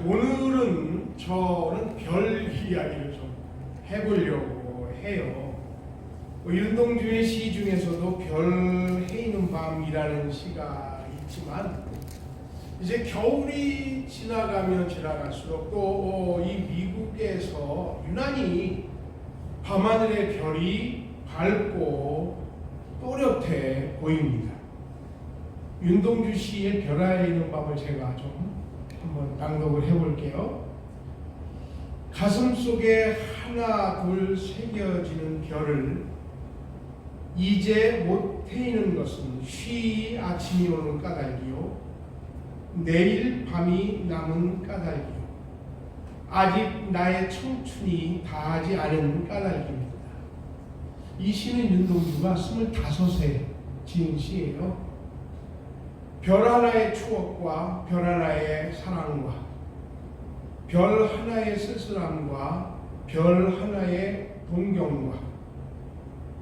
오늘은 저는 별 이야기를 좀 해보려고 해요. 윤동주의 시 중에서도 별 해있는 밤이라는 시가 있지만 이제 겨울이 지나가면 지나갈수록 또 이 미국에서 유난히 밤하늘의 별이 밝고 또렷해 보입니다. 윤동주 시의 별 아래 있는 밤을 제가 좀 한번 낭독을 해볼게요. 가슴 속에 하나 둘 새겨지는 별을 이제 못 태이는 것은 쉬 아침이 오는 까닭이요 내일 밤이 남은 까닭이요 아직 나의 청춘이 다하지 않은 까닭입니다. 이 시는 윤동주가 25세 지은 시예요. 별 하나의 추억과 별 하나의 사랑과 별 하나의 쓸쓸함과 별 하나의 동경과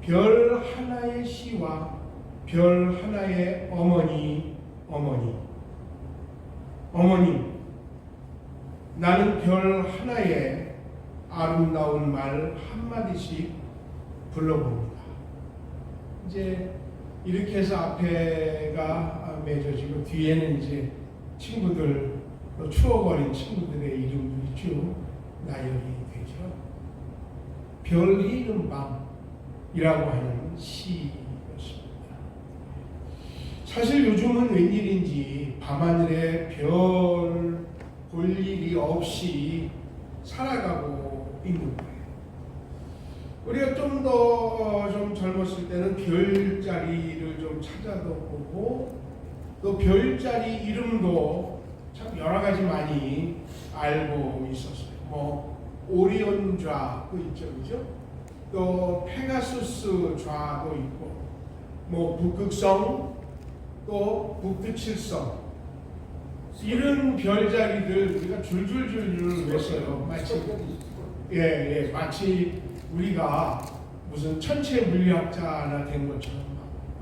별 하나의 시와 별 하나의 어머님, 나는 별 하나의 아름다운 말 한마디씩 불러봅니다. 이제 이렇게 해서 앞에가 맺어지고 뒤에는 이제 친구들, 추억 어린 친구들의 이름들이 쭉 나열이 되죠. 별 이름 밤이라고 하는 시였습니다. 사실 요즘은 웬일인지 밤하늘에 별 볼 일이 없이 살아가고 있는 거예요. 우리가 좀 더 좀 젊었을 때는 별자리를 좀 찾아도 보고 또 별자리 이름도 참 여러 가지 많이 알고 있었어요. 뭐 오리온 좌도 있죠, 그죠? 또 페가수스 좌도 있고, 뭐 북극성, 또 북두칠성 이런 별자리들 우리가 줄줄줄줄 외쳐요. 마치 우리가 무슨 천체 물리학자나 된 것처럼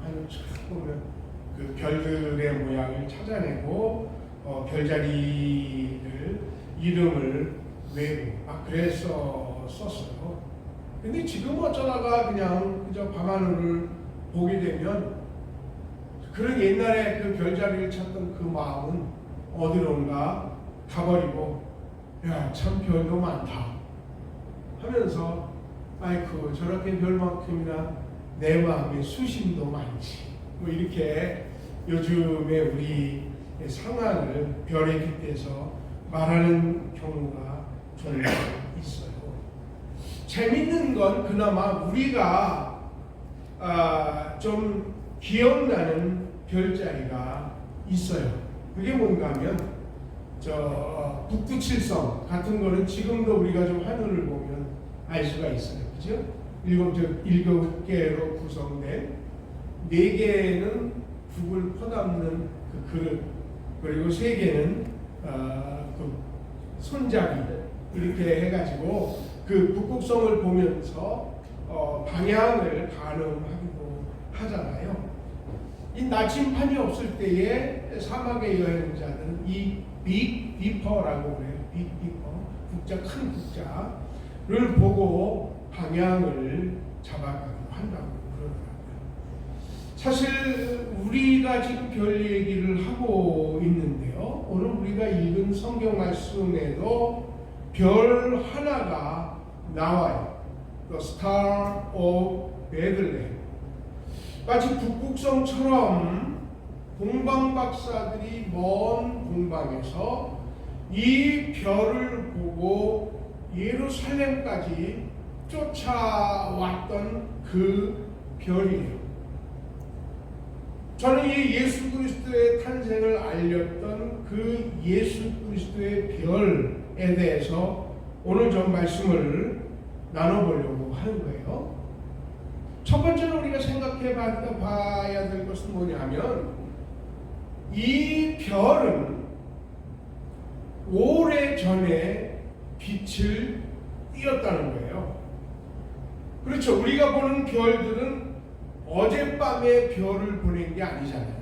하는 참 보면 그 별들의 모양을 찾아내고 별자리들 이름을 외우고 그래서 썼어요. 근데 지금 어쩌다가 그냥 그저 밤하늘을 보게 되면 그런 옛날에 그 별자리를 찾던 그 마음은 어디론가 가버리고 야, 참 별도 많다 하면서 아이고 저렇게 별만큼이나 내 마음에 수심도 많지 뭐 이렇게 요즘에 우리 상황을 별에 빗대서 말하는 경우가 좀 있어요. 재밌는 건 그나마 우리가 좀 기억나는 별자리가 있어요. 그게 뭔가 하면 북두칠성 같은 거는 지금도 우리가 좀 하늘을 보면 알 수가 있어요. 그죠? 7개로 구성된 4개는 북을 퍼담는 그 그릇, 그리고 3개는 그 손잡이 이렇게 해가지고 그 북극성을 보면서 방향을 가늠하기도 하잖아요. 이 나침판이 없을 때에 사막의 여행자들은 이 빅 디퍼라고 그래요. 빅 디퍼, 큰 국자를 보고 방향을 잡아가기도 한다고 그러더라고요. 사실 우리가 지금 별 얘기를 하고 있는데요. 오늘 우리가 읽은 성경 말씀에도 별 하나가 나와요. The Star of Bethlehem. 마치 북극성처럼 공방박사들이 먼 공방에서 이 별을 보고 예루살렘까지 쫓아왔던 그 별이에요. 저는 이 예수 그리스도의 탄생을 알렸던 그 예수 그리스도의 별에 대해서 오늘 좀 말씀을 나눠보려고 하는 거예요. 첫 번째로 우리가 생각해 봐야 될 것은 뭐냐면 이 별은 오래전에 빛을 띄었다는 거예요. 그렇죠. 우리가 보는 별들은 어젯밤에 별을 보낸 게 아니잖아요.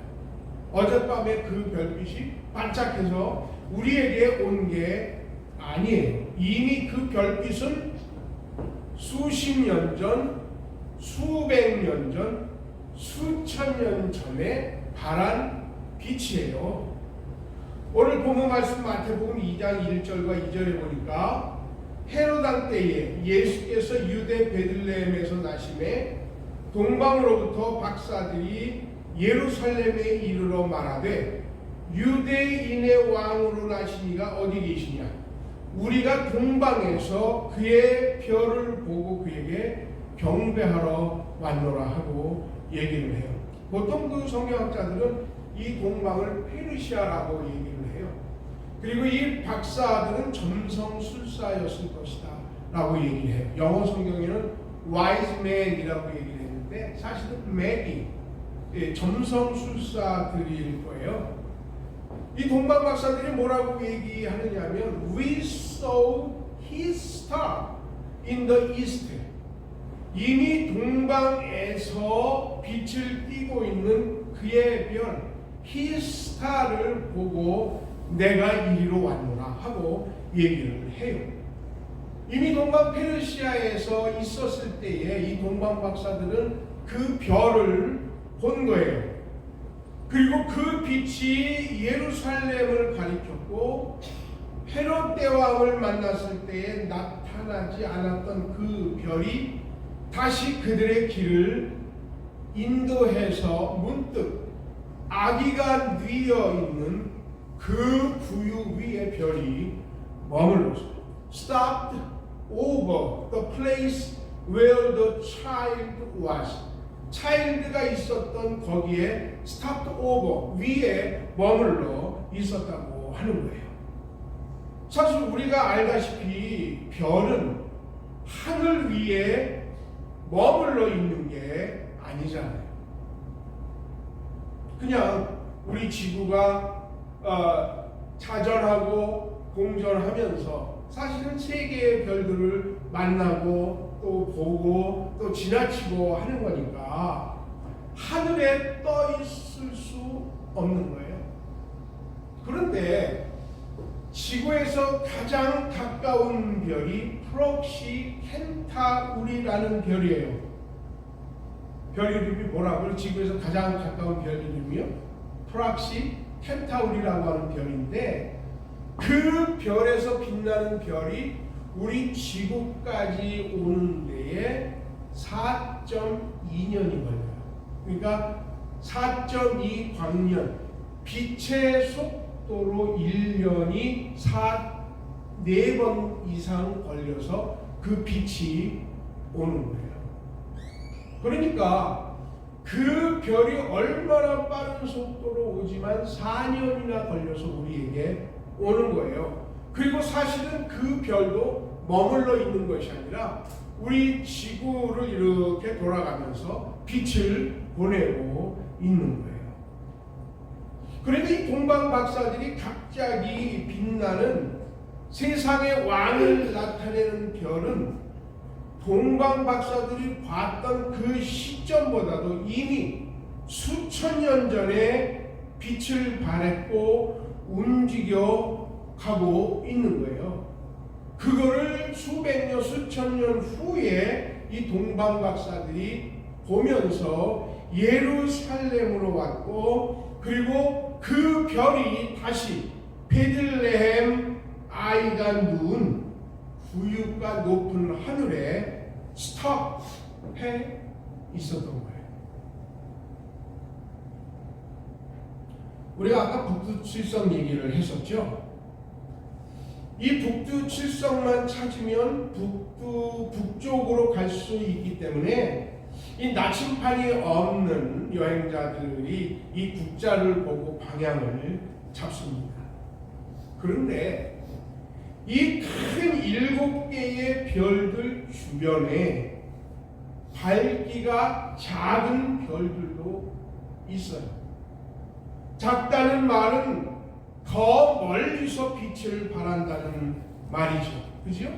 어젯밤에 그 별빛이 반짝해서 우리에게 온 게 아니에요. 이미 그 별빛은 수십 년 전, 수백 년 전, 수천 년 전에 발한 빛이에요. 오늘 본문 말씀 마태복음 2장 1절과 2절에 보니까 헤롯 왕 때에 예수께서 유대 베들레헴에서 나심에 동방으로부터 박사들이 예루살렘에 이르러 말하되 유대인의 왕으로 나시니가 어디 계시냐? 우리가 동방에서 그의 별을 보고 그에게 경배하러 왔노라 하고 얘기를 해요. 보통 그 성경학자들은 이 동방을 페르시아라고 얘기를 해요. 그리고 이 박사들은 점성술사였을 것이다 라고 얘기를 해요. 영어 성경에는 wise man이라고 얘기를 했는데 사실은 magi, 점성술사들일 거예요. 이 동방 박사들이 뭐라고 얘기하느냐면 We saw his star in the east. 이미 동방에서 빛을 띠고 있는 그의 별 his star를 보고 내가 이리로 왔노라 하고 얘기를 해요. 이미 동방 페르시아에서 있었을 때에 이 동방 박사들은 그 별을 본 거예요. 그리고 그 빛이 예루살렘을 가리켰고 헤롯 대왕을 만났을 때에 나타나지 않았던 그 별이 다시 그들의 길을 인도해서 문득 아기가 뉘어 있는 그 구유 위의 별이 머물렀어요. Stopped over the place where the child was. 차일드가 있었던 거기에 stopped over 위에 머물러 있었다고 하는 거예요. 사실 우리가 알다시피 별은 하늘 위에 머물러 있는 게 아니잖아요. 그냥 우리 지구가 자전하고 공전하면서 사실은 세계의 별들을 만나고 또 보고 또 지나치고 하는 거니까 하늘에 떠 있을 수 없는 거예요. 그런데 지구에서 가장 가까운 별이 프록시 켄타우리라는 별이에요. 별 이름이 뭐라고요? 지구에서 가장 가까운 별 이름이요? 프록시 켄타우리라고 하는 별인데 그 별에서 빛나는 별이 우리 지구까지 오는 데에 4.2년이 걸려요. 그러니까 4.2 광년, 빛의 속도로 1년이 4번 이상 걸려서 그 빛이 오는 거예요. 그러니까 그 별이 얼마나 빠른 속도로 오지만 4년이나 걸려서 우리에게 오는 거예요. 그리고 사실은 그 별도 머물러 있는 것이 아니라 우리 지구를 이렇게 돌아가면서 빛을 보내고 있는 거예요. 그런데 이 동방 박사들이 갑자기 빛나는 세상의 왕을 나타내는 별은 동방 박사들이 봤던 그 시점보다도 이미 수천 년 전에 빛을 발했고 움직여 가고 있는 거예요. 그거를 수백 년, 수천 년 후에 이 동방 박사들이 보면서 예루살렘으로 왔고 그리고 그 별이 다시 베들레헴 아이가 누운 구유가 높은 하늘에 스톱해 있었던 거예요. 우리가 아까 북두칠성 얘기를 했었죠. 이 북두칠성만 찾으면 북쪽으로 갈 수 있기 때문에 이 나침판이 없는 여행자들이 이 국자를 보고 방향을 잡습니다. 그런데 이 큰 7개의 별들 주변에 밝기가 작은 별들도 있어요. 작다는 말은 더 멀리서 빛을 발한다는 말이죠. 그죠?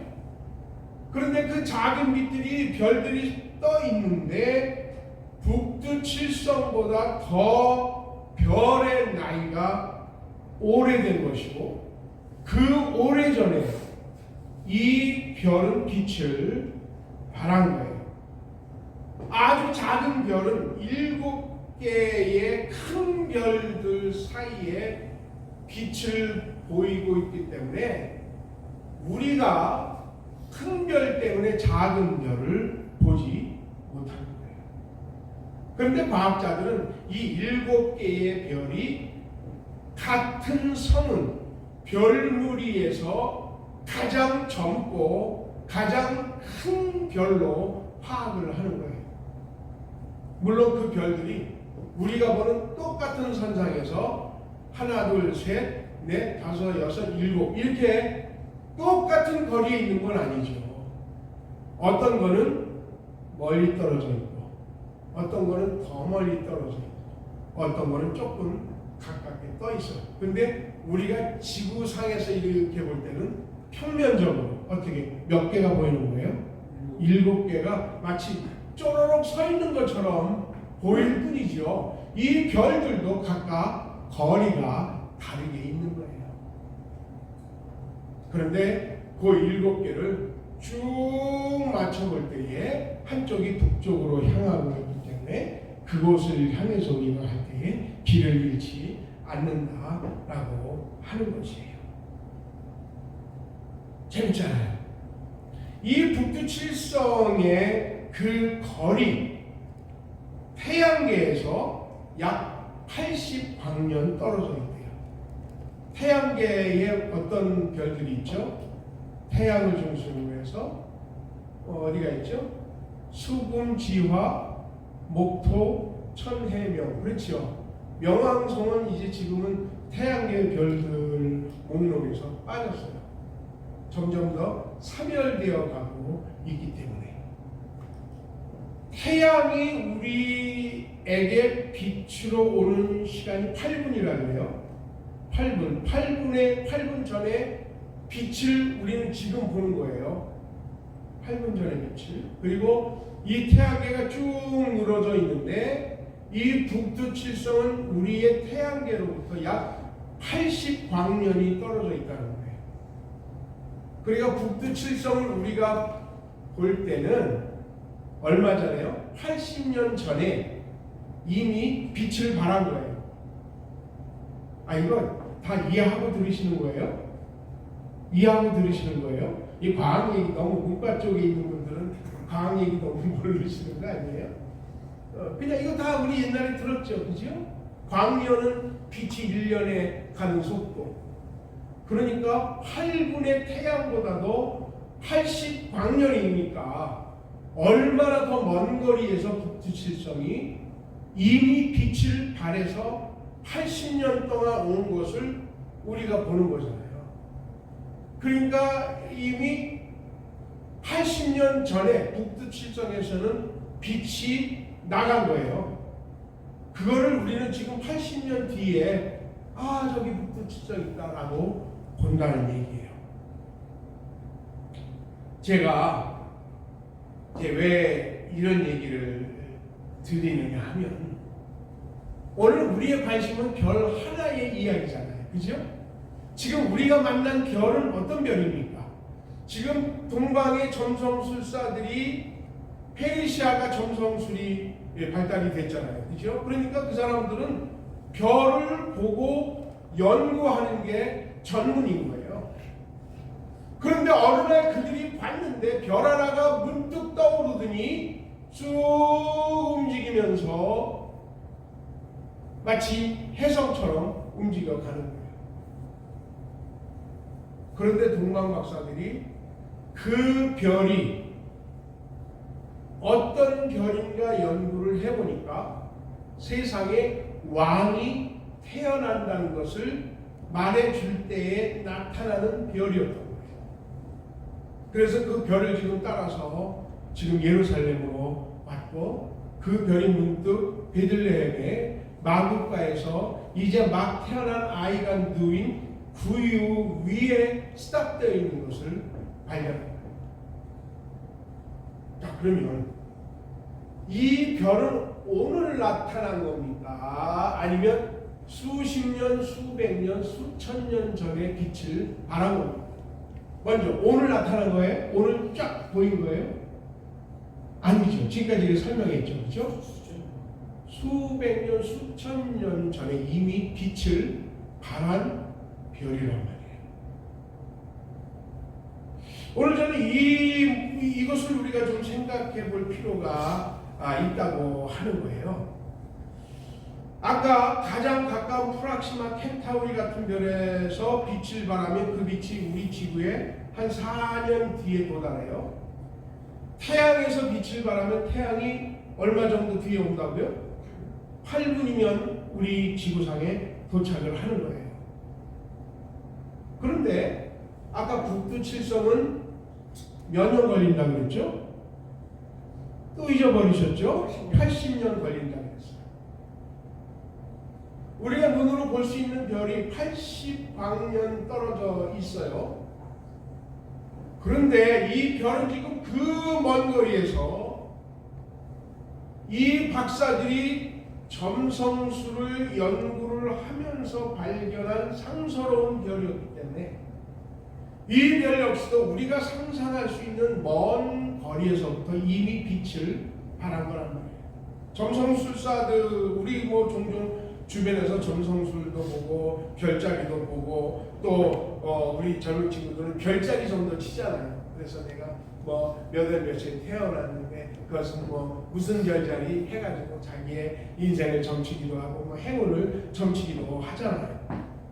그런데 그 작은 빛들이 별들이 떠 있는데 북두칠성보다 더 별의 나이가 오래된 것이고 그 오래전에 이 별은 빛을 발한 거예요. 아주 작은 별은 7개의 큰 별들 사이에 빛을 보이고 있기 때문에 우리가 큰 별 때문에 작은 별을 보지 못하는 거예요. 그런데 과학자들은 이 7개의 별이 같은 성은 별무리에서 가장 젊고 가장 큰 별로 파악을 하는 거예요. 물론 그 별들이 우리가 보는 똑같은 선상에서 하나, 둘, 셋, 넷, 다섯, 여섯, 일곱 이렇게 똑같은 거리에 있는 건 아니죠. 어떤 거는 멀리 떨어져 있고 어떤 거는 더 멀리 떨어져 있고 어떤 거는 조금 가깝게 떠 있어요. 근데 우리가 지구상에서 이렇게 볼 때는 평면적으로 어떻게 몇 개가 보이는 거예요? 7개가 마치 쪼로록 서 있는 것처럼 보일 뿐이죠. 이 별들도 각각 거리가 다르게 있는 거예요. 그런데 그 7개를 쭉 맞춰볼 때에 한쪽이 북쪽으로 향하고 있기 때문에 그곳을 향해서 우리가 할 때에 길을 잃지 않는다라고 하는 것이에요. 재밌잖아요. 이 북두칠성의 그 거리, 태양계에서 약 80광년 떨어져 있대요. 태양계에 어떤 별들이 있죠? 태양을 중심으로 해서 어디가 있죠? 수금, 지화, 목토, 천해명. 그렇죠. 명왕성은 이제 지금은 태양계 별들 목록에서 빠졌어요. 점점 더 사멸되어 가고 있기 때문에 태양이 우리에게 빛으로 오는 시간이 8분이라고 해요. 8분 전에 빛을 우리는 지금 보는 거예요. 8분 전에 빛을. 그리고 이 태양계가 쭉 늘어져 있는데 이 북두칠성은 우리의 태양계로부터 약 80광년이 떨어져 있다는 거예요. 그러니까 북두칠성을 우리가 볼 때는 얼마 전에요? 80년 전에 이미 빛을 발한 거예요. 이거 다 이해하고 들으시는 거예요? 이해하고 들으시는 거예요? 이 과학 얘기 너무 문과 쪽에 있는 분들은 과학 얘기 너무 모르시는 거 아니에요? 그냥 이거 다 우리 옛날에 들었죠, 그죠? 광년은 빛이 1년에 가는 속도. 그러니까 8분의 태양보다도 80광년이니까 얼마나 더 먼 거리에서 북두칠성이 이미 빛을 발해서 80년 동안 온 것을 우리가 보는 거잖아요. 그러니까 이미 80년 전에 북두칠성에서는 빛이 나간 거예요. 그거를 우리는 지금 80년 뒤에 저기 북두칠성 있다라고 본다는 얘기예요. 제가 왜 이런 얘기를 드리느냐 하면 오늘 우리의 관심은 별 하나의 이야기잖아요. 그죠? 지금 우리가 만난 별은 어떤 별입니까? 지금 동방의 점성술사들이 페르시아가 점성술이 발달이 됐잖아요. 그죠? 그러니까 그 사람들은 별을 보고 연구하는 게 전문인 거예요. 그런데 어느 날 그들이 봤는데 별 하나가 문득 떠오르더니 쭉 움직이면서 마치 혜성처럼 움직여 가는 거예요. 그런데 동방 박사들이 그 별이 어떤 별인가 연구를 해보니까 세상에 왕이 태어난다는 것을 말해줄 때에 나타나는 별이었던 거예요. 그래서 그 별을 지금 따라서 지금 예루살렘으로 왔고 그 별이 문득 베들레헴의 마구가에서 이제 막 태어난 아이가 누인 구유 위에 스탑되어 있는 것을 발견합니다. 자, 그러면 이 별은 오늘 나타난 겁니까? 아니면 수십 년, 수백 년, 수천 년 전의 빛을 바라봅니다. 먼저 오늘 나타난 거예요? 오늘 쫙 보인 거예요? 아니죠. 지금까지 설명했죠. 그렇죠? 수백 년, 수천 년 전에 이미 빛을 발한 별이란 말이에요. 오늘 저는 이것을 우리가 좀 생각해 볼 필요가 있다고 하는 거예요. 아까 가장 가까운 프락시마 켄타우리 같은 별에서 빛을 발하면 그 빛이 우리 지구에 한 4년 뒤에 도달해요. 태양에서 빛을 발하면 태양이 얼마 정도 뒤에 온다고요? 8분이면 우리 지구상에 도착을 하는 거예요. 그런데 아까 북두칠성은 몇 년 걸린다고 그랬죠? 또 잊어버리셨죠? 80년 걸린다고 그랬어요. 우리가 눈으로 볼 수 있는 별이 80광년 떨어져 있어요. 그런데 이 별은 지금 그 먼 거리에서 이 박사들이 점성술을 연구를 하면서 발견한 상서로운 별이었기 때문에 이 별 역시도 우리가 상상할 수 있는 먼 거리에서부터 이미 빛을 발한 거란 말이에요. 점성술사들 우리 종종 주변에서 점성술도 보고 별자리도 보고 또 우리 젊은 친구들은 별자리 정도 치잖아요. 그래서 내가 몇 월 며칠 태어났는데 그것은 무슨 별자리 해가지고 자기의 인생을 점치기도 하고 행운을 점치기도 하잖아요.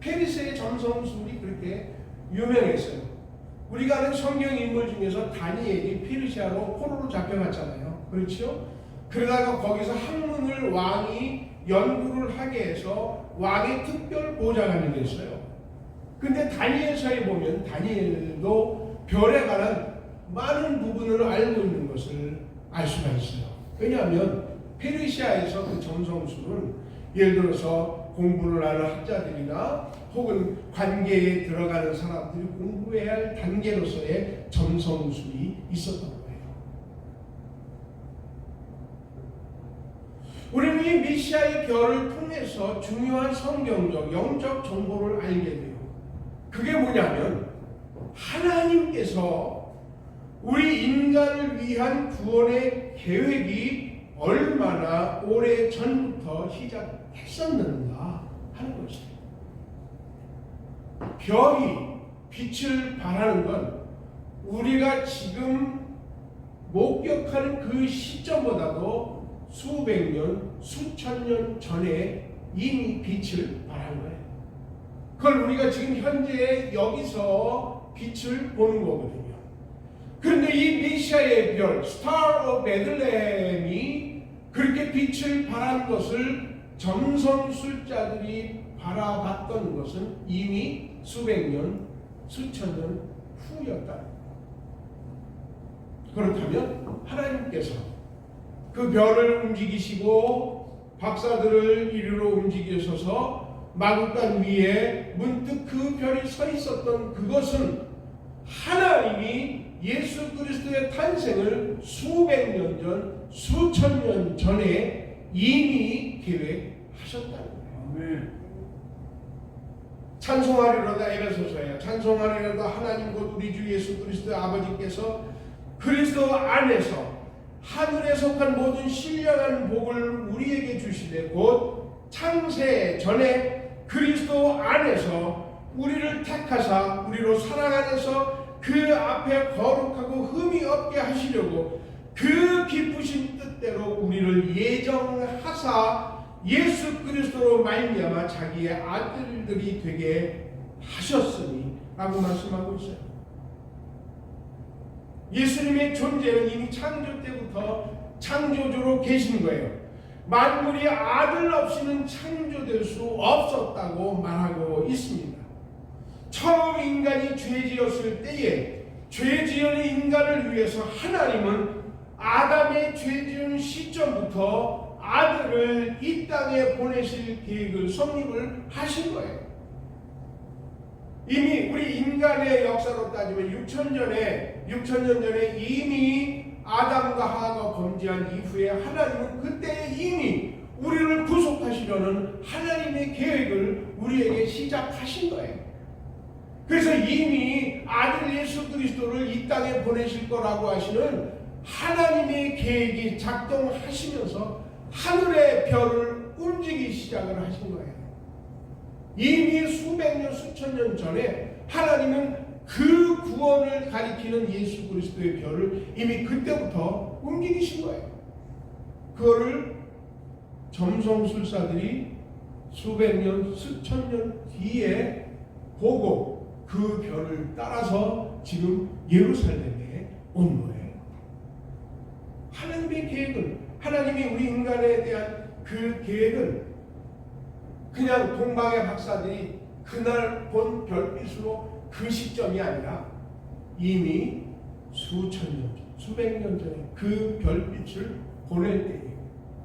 페르시아의 점성술이 그렇게 유명했어요. 우리가 아는 성경 인물 중에서 다니엘이 페르시아로 포로로 잡혀갔잖아요. 그렇죠? 그러다가 거기서 학문을 왕이 연구를 하게 해서 왕의 특별 보좌관이 됐어요. 근데 다니엘서에 보면 다니엘도 별에 관한 많은 부분을 알고 있는 것을 알 수가 있어요. 왜냐하면 페르시아에서 그 점성술은 예를 들어서 공부를 하는 학자들이나 혹은 관계에 들어가는 사람들이 공부해야 할 단계로서의 점성술이 있었던 거예요. 우리는 이 메시아의 별을 통해서 중요한 성경적, 영적 정보를 알게 돼요. 그게 뭐냐면 하나님께서 우리 인간을 위한 구원의 계획이 얼마나 오래 전부터 시작했었는가 하는 것이에요. 별이 빛을 발하는 건 우리가 지금 목격하는 그 시점보다도 수백 년, 수천 년 전에 이미 빛을 발한 거예요. 그걸 우리가 지금 현재 여기서 빛을 보는 거거든요. 그런데 이 메시아의 별, 스타 오브 베들레헴이 그렇게 빛을 발한 것을 점성술자들이 바라봤던 것은 이미 수백 년, 수천 년 후였다. 그렇다면 하나님께서 그 별을 움직이시고 박사들을 이리로 움직이셔서 마구간 위에 문득 그 별이 서 있었던 그것은 하나님이 예수 그리스도의 탄생을 수백 년 전, 수천 년 전에 이미 계획하셨다는 거예요. 아멘. 찬송하리로다 에베소서에 찬송하리로다 하나님 곧 우리 주 예수 그리스도의 아버지께서 그리스도 안에서 하늘에 속한 모든 신령한 복을 우리에게 주시되 곧 창세 전에 그리스도 안에서 우리를 택하사 우리로 사랑 안에서 그 앞에 거룩하고 흠이 없게 하시려고 그 기쁘신 뜻대로 우리를 예정하사 예수 그리스도로 말미암아 자기의 아들들이 되게 하셨으니 라고 말씀하고 있어요. 예수님의 존재는 이미 창조 때부터 창조주로 계신 거예요. 만물이 아들 없이는 창조될 수 없었다고 말하고 있습니다. 처음 인간이 죄지었을 때에 죄지은 인간을 위해서 하나님은 아담의 죄지은 시점부터 아들을 이 땅에 보내실 계획을 성립을 하신 거예요. 이미 우리 인간의 역사로 따지면 6,000년 전에 이미 아담과 하와가 범죄한 이후에 하나님은 그때 이미 우리를 구속하시려는 하나님의 계획을 우리에게 시작하신 거예요. 그래서 이미 아들 예수 그리스도를 이 땅에 보내실 거라고 하시는 하나님의 계획이 작동하시면서 하늘의 별을 움직이기 시작을 하신 거예요. 이미 수백 년, 수천 년 전에 하나님은 그 구원을 가리키는 예수 그리스도의 별을 이미 그때부터 움직이신 거예요. 그거를 점성술사들이 수백 년, 수천 년 뒤에 보고 그 별을 따라서 지금 예루살렘에 온 거예요. 하나님의 계획은, 하나님이 우리 인간에 대한 그 계획은 그냥 동방의 박사들이 그날 본 별빛으로 그 시점이 아니라 이미 수천 년 전, 수백 년 전에 그 별빛을 보낼 때에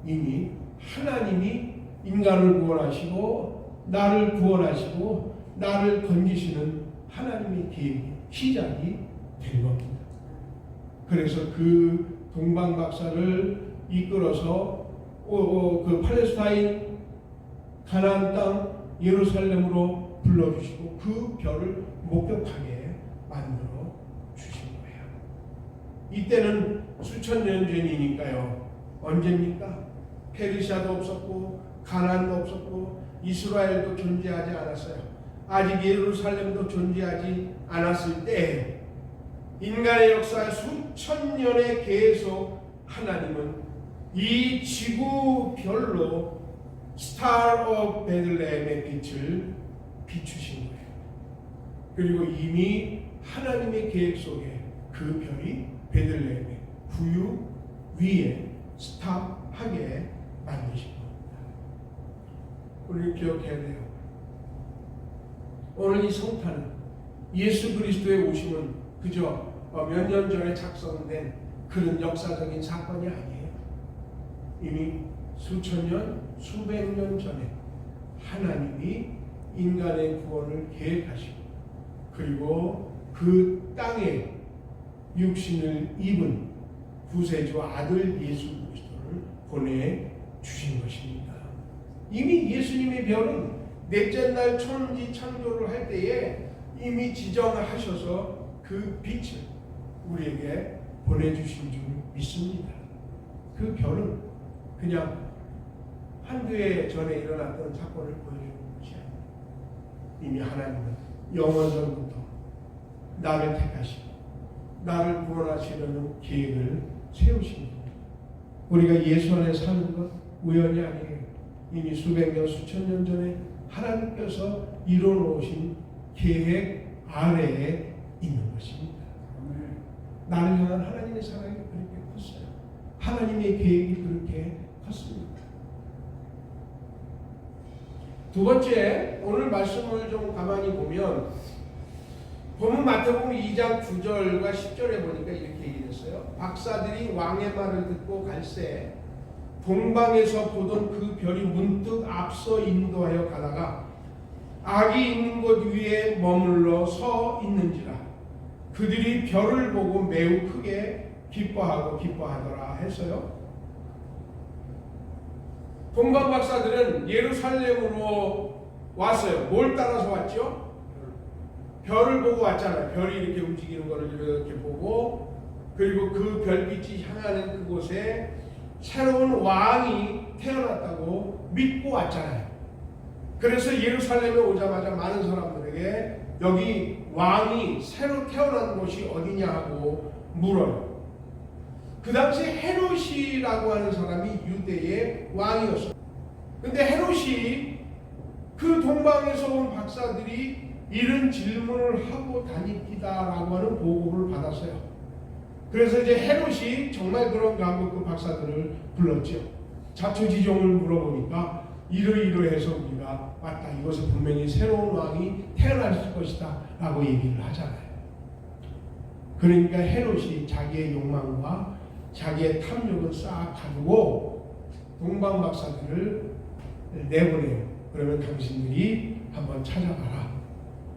이미 하나님이 인간을 구원하시고 나를 구원하시고 나를 건지시는 하나님의 계획이 시작이 된 겁니다. 그래서 그 동방 박사를 이끌어서 그 팔레스타인 가나안 땅 예루살렘으로 불러주시고 그 별을 목격하게 만들어 주신 거예요. 이때는 수천 년 전이니까요. 언제입니까? 페르시아도 없었고 가나안도 없었고 이스라엘도 존재하지 않았어요. 아직 예루살렘도 존재하지 않았을 때 인간의 역사의 수천 년에 계속 하나님은 이 지구별로 스타 오브 베들레헴의 빛을 비추신 거예요. 그리고 이미 하나님의 계획 속에 그 별이 베들레헴의 구유 위에 스탑하게 만드신 겁니다. 우리는 기억해야 돼요. 오늘 이 성탄은 예수 그리스도의 오심은 그저 몇 년 전에 작성된 그런 역사적인 사건이 아니에요. 이미 수천 년, 수백 년 전에 하나님이 인간의 구원을 계획하시고 그리고 그 땅에 육신을 입은 구세주 아들 예수 그리스도를 보내주신 것입니다. 이미 예수님의 별은 넷째 날 천지 창조를 할 때에 이미 지정하셔서 그 빛을 우리에게 보내주신 줄 믿습니다. 그 별은 그냥 한두 해 전에 일어났던 사건을 보여주는 것이 아닙니다. 이미 하나님은 영원전부터 나를 택하시고 나를 구원하시려는 계획을 세우십니다. 우리가 예수 안에 사는 것 우연이 아니에요. 이미 수백 년, 수천 년 전에 하나님께서 이뤄놓으신 계획 아래에 있는 것입니다. 나를 향한 하나님의 사랑이 그렇게 컸어요. 하나님의 계획이 그렇게 컸습니다. 두 번째, 오늘 말씀을 좀 가만히 보면 본문 마태복음 2장 9절과 10절에 보니까 이렇게 얘기했어요. 박사들이 왕의 말을 듣고 갈새 동방에서 보던 그 별이 문득 앞서 인도하여 가다가 악이 있는 곳 위에 머물러 서 있는지라 그들이 별을 보고 매우 크게 기뻐하더라 했어요. 동방 박사들은 예루살렘으로 왔어요. 뭘 따라서 왔죠? 별을 보고 왔잖아요. 별이 이렇게 움직이는 것을 이렇게 보고 그리고 그 별빛이 향하는 그곳에 새로운 왕이 태어났다고 믿고 왔잖아요. 그래서 예루살렘에 오자마자 많은 사람들에게 여기 왕이 새로 태어난 곳이 어디냐 하고 물어요. 그 당시 헤롯이라고 하는 사람이 유대의 왕이었어요. 근데 헤롯이 그 동방에서 온 박사들이 이런 질문을 하고 다니기다라고 하는 보고를 받았어요. 그래서 이제 헤롯이 정말 그런가 하고 그 박사들을 불렀죠. 자초지종을 물어보니까 이러이러해서 우리가 왔다. 이것은 분명히 새로운 왕이 태어날 것이다 라고 얘기를 하잖아요. 그러니까 헤롯이 자기의 욕망과 자기의 탐욕을 싹 가두고 동방 박사들을 내보내요. 그러면 당신들이 한번 찾아봐라.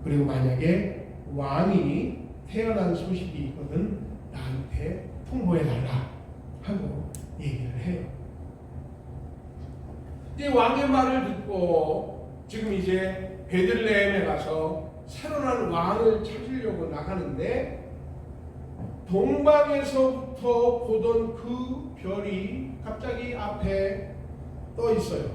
그리고 만약에 왕이 태어난 소식이 있거든 나한테 통보해달라 하고 얘기를 해요. 이 왕의 말을 듣고 지금 이제 베들레헴에 가서 새로운 왕을 찾으려고 나가는데 동방에서부터 보던 그 별이 갑자기 앞에 떠 있어요.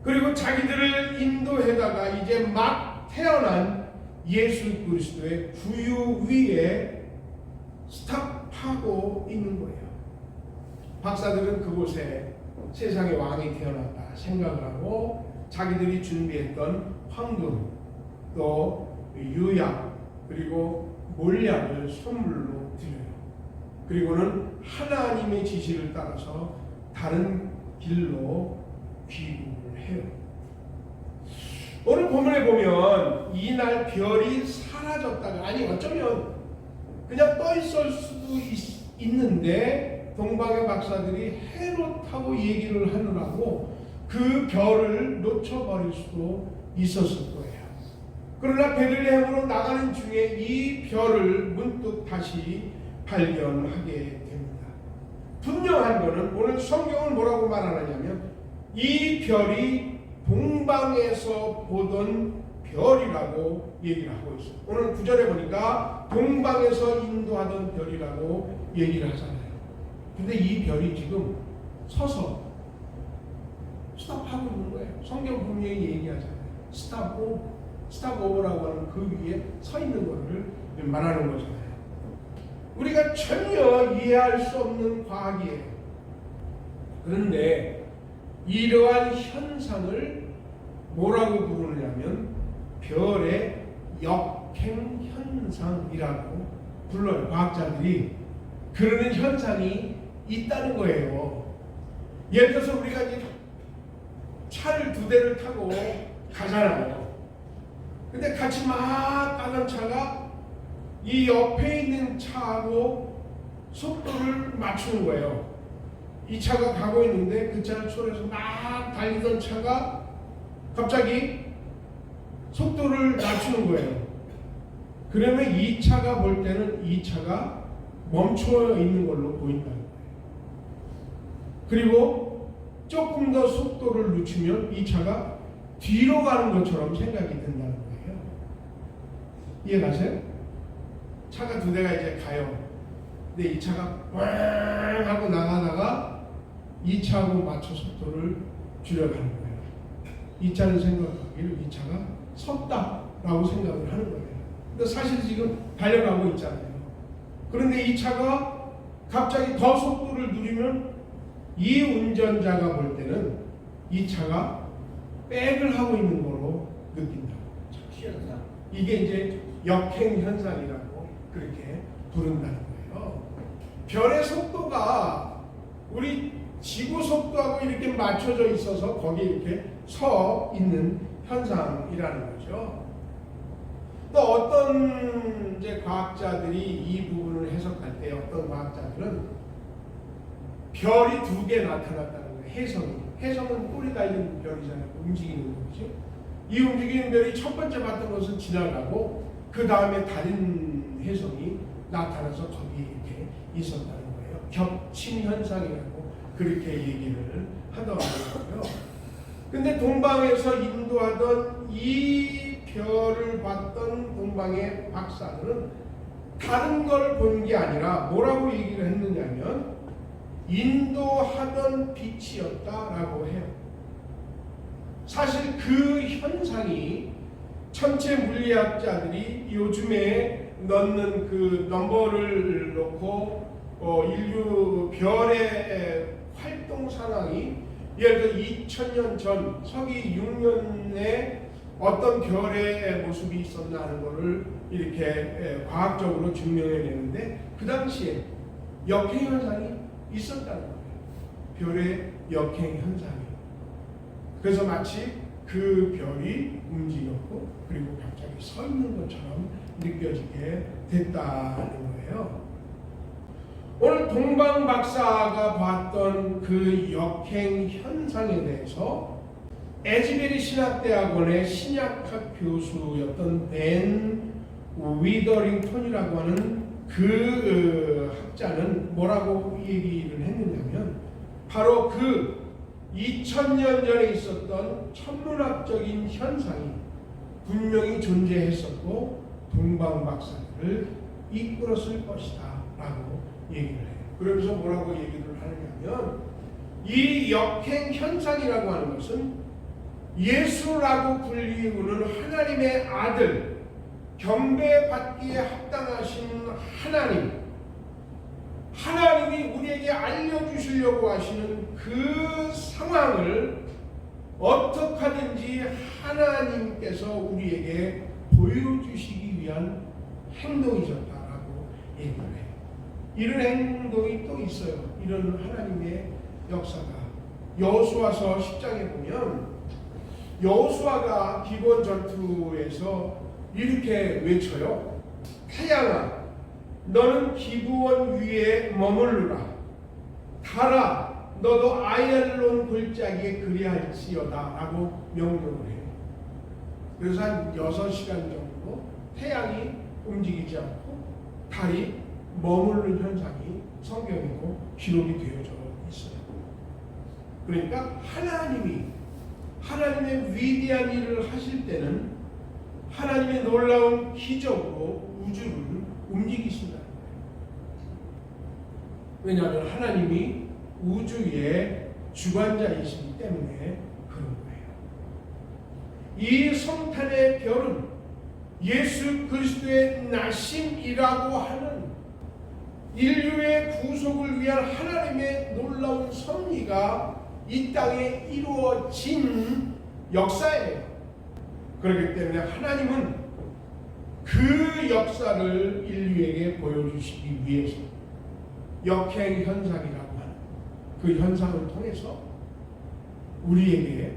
그리고 자기들을 인도해다가 이제 막 태어난 예수 그리스도의 구유 위에 스탑하고 있는 거예요. 박사들은 그곳에 세상의 왕이 태어났다 생각을 하고 자기들이 준비했던 황금 또 유약 그리고 몰약을 선물로 드려요. 그리고는 하나님의 지시를 따라서 다른 길로 귀국을 해요. 오늘 본문에 보면 이날 별이 사라졌다가 아니 어쩌면 그냥 떠 있을 수도 있는데 동방의 박사들이 해롭다고 얘기를 하느라고 그 별을 놓쳐버릴 수도 있었을 거예요. 그러나 베들레헴으로 나가는 중에 이 별을 문득 다시 발견하게 됩니다. 분명한 것은 오늘 성경은 뭐라고 말하느냐면 이 별이 동방에서 보던 별이라고 얘기를 하고 있어요. 오늘 9절에 보니까 동방에서 인도하던 별이라고 얘기를 하잖아요. 근데 이 별이 지금 서서 스탑하고 있는 거예요. 성경 분명히 얘기하잖아요. 스탑오버라고 하는 그 위에 서 있는 것을 말하는 거잖아요. 우리가 전혀 이해할 수 없는 과학이에요. 그런데 이러한 현상을 뭐라고 부르냐면 별의 역행현상이라고 불러요. 과학자들이 그러는 현상이 있다는 거예요. 예를 들어서 우리가 이제 차를 두 대를 타고 가잖아요. 근데 같이 막 가는 차가 이 옆에 있는 차하고 속도를 맞추는 거예요. 이 차가 가고 있는데 그 차를 초래해서 막 달리던 차가 갑자기 속도를 낮추는 거예요. 그러면 이 차가 볼 때는 이 차가 멈춰 있는 걸로 보인다는 거예요. 그리고 조금 더 속도를 늦추면 이 차가 뒤로 가는 것처럼 생각이 든다는 거예요. 이해가세요? 차가 두 대가 이제 가요. 근데 이 차가 왕 하고 나가다가 이 차하고 맞춰 속도를 줄여가는 거예요. 이 차는 생각하기를 이 차가 섰다라고 생각을 하는 거예요. 근데 사실 지금 달려가고 있잖아요. 그런데 이 차가 갑자기 더 속도를 누리면 이 운전자가 볼 때는 이 차가 백을 하고 있는 거로 느낀다고. 이게 이제 역행현상이라고 그렇게 부른다는 거예요. 별의 속도가 우리 지구 속도하고 이렇게 맞춰져 있어서 거기에 이렇게 서 있는 현상이라는 거죠. 또 어떤 이제 과학자들이 이 부분을 해석할 때 어떤 과학자들은 별이 두 개 나타났다는 거예요. 혜성은 뿔이 달린 별이잖아요. 움직이는 거죠. 이 움직이는 별이 첫 번째 봤던 것은 지나가고 그 다음에 다른 혜성이 나타나서 거기 이렇게 있었다는 거예요. 겹침 현상이라고 그렇게 얘기를 하더라고요. 근데 동방에서 인도하던 이 별을 봤던 동방의 박사들은 다른 걸 본 게 아니라 뭐라고 얘기를 했느냐면 인도하던 빛이었다라고 해요. 사실 그 현상이 천체 물리학자들이 요즘에 넣는 그 넘버를 놓고 인류 별의 활동 상황이 예를 들어 2000년 전 서기 6년에 어떤 별의 모습이 있었나 하는 것을 이렇게 과학적으로 증명해내는데 그 당시에 역행현상이 있었다는 거예요. 별의 역행현상이. 그래서 마치 그 별이 움직였고 그리고 갑자기 서 있는 것처럼 느껴지게 됐다는 거예요. 오늘 동방 박사가 봤던 그 역행 현상에 대해서 에즈베리 신학대학원의 신약학 교수였던 벤 위더링턴이라고 하는 그 학자는 뭐라고 얘기를 했느냐면 바로 그 2000년 전에 있었던 천문학적인 현상이 분명히 존재했었고 동방박사들을 이끌었을 것이다 라고 얘기를 해요. 그러면서 뭐라고 얘기를 하느냐면 이 역행 현상이라고 하는 것은 예수라고 불리우는 하나님의 아들, 경배받기에 합당하신 하나님이 우리에게 알려주시려고 하시는 그 상황을 어떻게 하든지 하나님께서 우리에게 보여주시기 위한 행동이셨다라고 얘기를 해요. 이런 행동이 또 있어요. 이런 하나님의 역사가 여호수아서 10장에 보면 여호수아가 기본 전투에서 이렇게 외쳐요. 태양아, 너는 기브온 위에 머물르라. 달아, 너도 아얄론 골짜기에 그리할지어다 라고 명령을 해요. 그래서 한 6시간 정도 태양이 움직이지 않고 달이 머무르는 현상이 성경이고 기록이 되어져 있어요. 그러니까 하나님의 위대한 일을 하실 때는 하나님의 놀라운 기적으로 우주를 움직이신다는 거예요. 왜냐하면 하나님이 우주의 주관자이시기 때문에 그런 거예요. 이 성탄의 별은 예수 그리스도의 나심이라고 하는 인류의 구속을 위한 하나님의 놀라운 섭리가 이 땅에 이루어진 역사예요. 그렇기 때문에 하나님은 그 역사를 인류에게 보여주시기 위해서 역행 현상이라고 하는 그 현상을 통해서 우리에게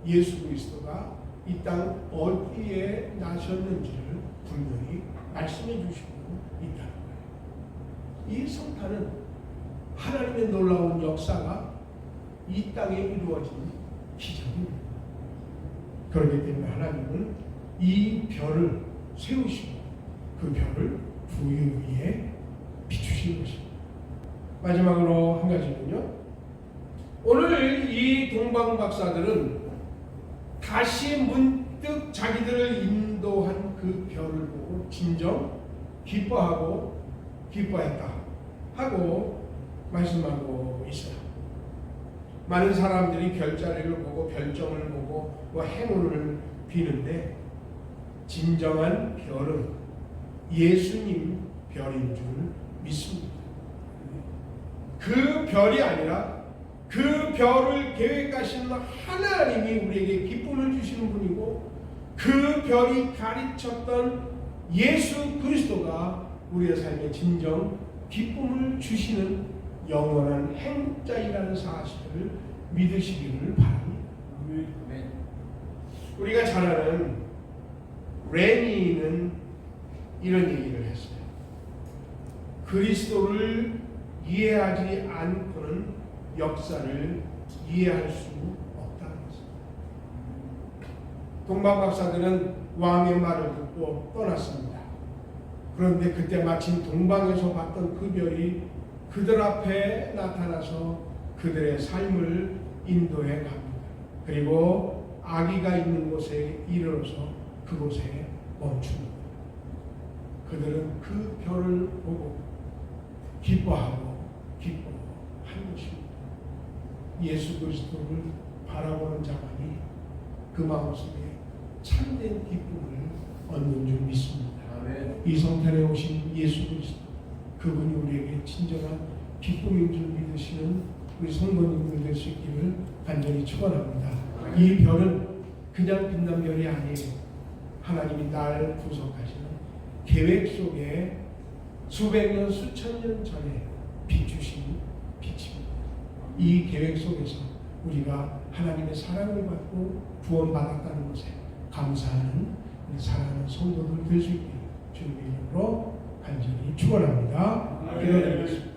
예수 그리스도가 이 땅 어디에 나셨는지를 분명히 말씀해 주시고 있다는 거예요. 이 성탄은 하나님의 놀라운 역사가 이 땅에 이루어진 기적입니다. 그렇기 때문에 하나님은 이 별을 세우시고 그 별을 부유 위에 비추신 것입니다. 마지막으로 한 가지는요. 오늘 이 동방박사들은 다시 문득 자기들을 인도한 그 별을 보고 진정 기뻐했다 하고 말씀하고 있어요. 많은 사람들이 별자리를 보고 별점을 보고 행운을 비는데 진정한 별은 예수님 별인 줄 믿습니다. 그 별이 아니라 그 별을 계획하신 하나님이 우리에게 기쁨을 주시는 분이고 그 별이 가르쳤던 예수 그리스도가 우리의 삶에 진정 기쁨을 주시는 영원한 행복자이라는 사실을 믿으시기를 바랍니다. 우리가 잘 아는 레니는 이런 얘기를 했어요. 그리스도를 이해하지 않고는 역사를 이해할 수 없다는 것입니다. 동방박사들은 왕의 말을 듣고 떠났습니다. 그런데 그때 마침 동방에서 봤던 그 별이 그들 앞에 나타나서 그들의 삶을 인도해 갑니다. 그리고 아기가 있는 곳에 이르러서 그곳에 멈춥니다. 그들은 그 별을 보고 기뻐한 것입니다. 예수 그리스도를 바라보는 자만이 그 마음속에 참된 기쁨을 얻는 줄 믿습니다. 아멘. 이 성탄에 오신 예수 그리스도, 그분이 우리에게 진정한 기쁨인 줄 믿으시는 우리 성도님들 될 수 있기를 간절히 축원합니다. 이 별은 그냥 빛난 별이 아니에요. 하나님이 날 구속하시는 계획 속에 수백 년 수천 년 전에 비추신 빛입니다. 이 계획 속에서 우리가 하나님의 사랑을 받고 구원받았다는 것에 감사하는 사랑하는 성도들 될 수 있기를 주님의 이름으로 간절히 축원합니다. 기도드리겠습니다.